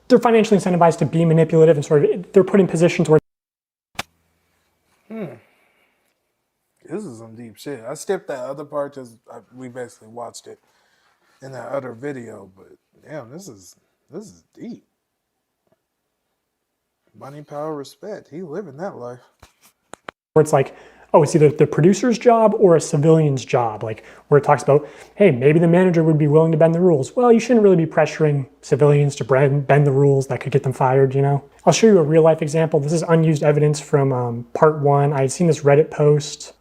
they're financially incentivized to be manipulative and sort of they're put in positions where This is some deep shit. I skipped that other part because we basically watched it in that other video. But damn, this is deep. Money, power, respect. He living that life. where it's like, oh, it's either the producer's job or a civilian's job, like where it talks about, hey, maybe the manager would be willing to bend the rules. Well, you shouldn't really be pressuring civilians to bend the rules that could get them fired, you know? I'll show you a real life example. This is unused evidence from part one. I had seen this Reddit post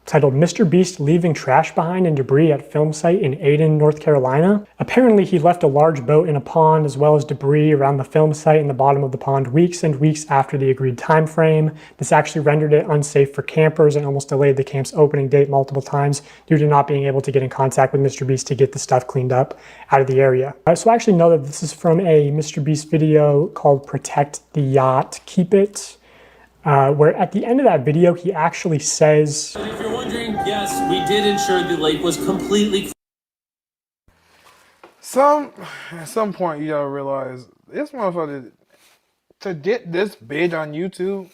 titled Mr. Beast Leaving Trash Behind and Debris at Film Site in Aden, North Carolina. Apparently he left a large boat in a pond as well as debris around the film site in the bottom of the pond weeks and weeks after the agreed time frame. This actually rendered it unsafe for campers and almost delayed the camp's opening date multiple times due to not being able to get in contact with Mr. Beast to get the stuff cleaned up out of the area. So I actually know that this is from a Mr. Beast video called Protect the Yacht, Keep It. Where at the end of that video, he actually says, if you're wondering, yes, we did ensure the lake was completely. At some point, you gotta realize this motherfucker, to get this big on YouTube,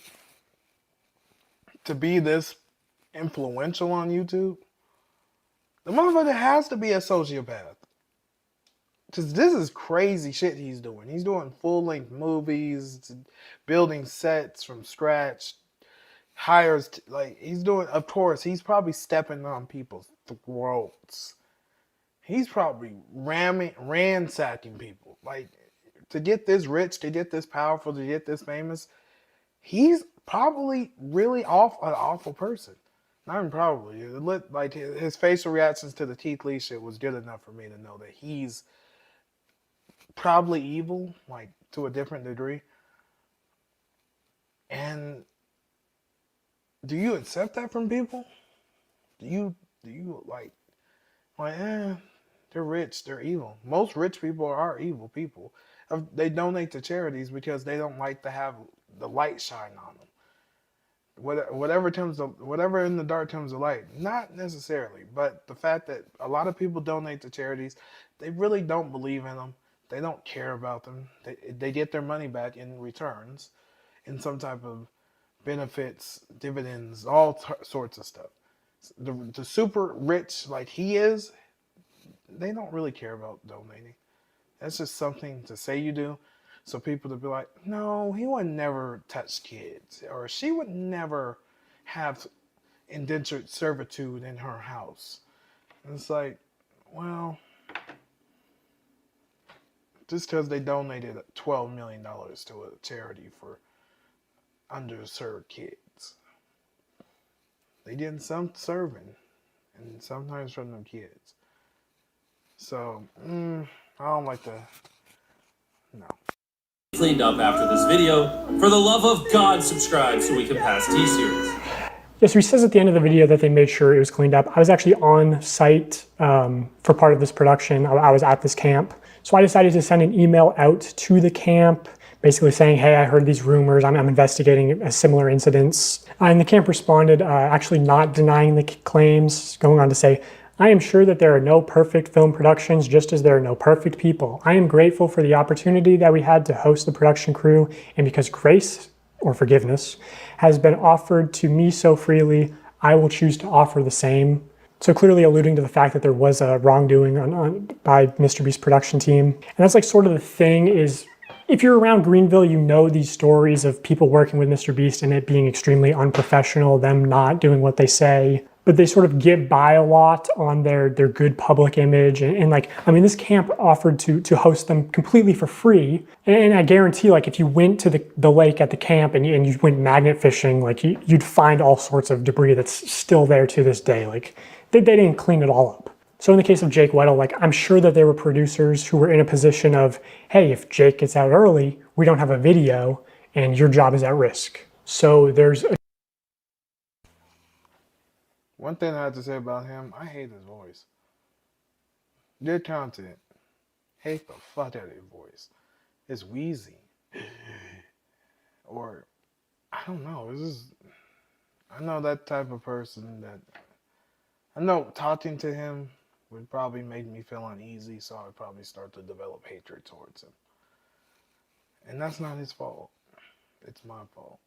to be this influential on YouTube, the motherfucker has to be a sociopath. Because this is crazy shit he's doing. He's doing full-length movies, building sets from scratch, hires, he's doing, of course, he's probably stepping on people's throats. He's probably ransacking people. Like, to get this rich, to get this powerful, to get this famous, he's probably really an awful person. Not even probably. Like, his facial reactions to the Keith Lee shit was good enough for me to know that he's probably evil, like, to a different degree. And do you accept that from people? Do you like, they're rich, they're evil. Most rich people are evil people. They donate to charities because they don't like to have the light shine on them. Whatever in the dark turns to light. Not necessarily, but the fact that a lot of people donate to charities, they really don't believe in them. They don't care about them. They get their money back in returns, in some type of benefits, dividends, all sorts of stuff. The super rich like he is, they don't really care about donating. That's just something to say you do. So people to be like, no, he would never touch kids. Or she would never have indentured servitude in her house. And it's like, well, just because they donated $12 million to a charity for underserved kids. They did some serving, and sometimes from them kids. So, I don't like to, no. Cleaned up after this video. For the love of God, subscribe so we can pass T-Series. yeah, so he says at the end of the video that they made sure it was cleaned up. I was actually on site for part of this production. I was at this camp. So I decided to send an email out to the camp, basically saying, hey, I heard these rumors. I'm investigating similar incidents. And the camp responded, actually not denying the claims, going on to say, I am sure that there are no perfect film productions, just as there are no perfect people. I am grateful for the opportunity that we had to host the production crew, and because grace, or forgiveness, has been offered to me so freely, I will choose to offer the same. So clearly alluding to the fact that there was a wrongdoing by Mr. Beast's production team. And that's like sort of the thing is, if you're around Greenville, you know these stories of people working with Mr. Beast and it being extremely unprofessional, them not doing what they say. But they sort of get by a lot on their good public image. And like, I mean, this camp offered to host them completely for free. And I guarantee, like, if you went to the lake at the camp and you went magnet fishing, like, you'd find all sorts of debris that's still there to this day. Like, they didn't clean it all up. So in the case of Jake Weddle, like, I'm sure that there were producers who were in a position of, hey, if Jake gets out early, we don't have a video and your job is at risk. So there's a One thing I have to say about him, I hate his voice. Good content. Hate the fuck out of his voice. It's wheezy. Or, I don't know. I know that type of person that, I know talking to him would probably make me feel uneasy, so I'd probably start to develop hatred towards him. And that's not his fault. It's my fault.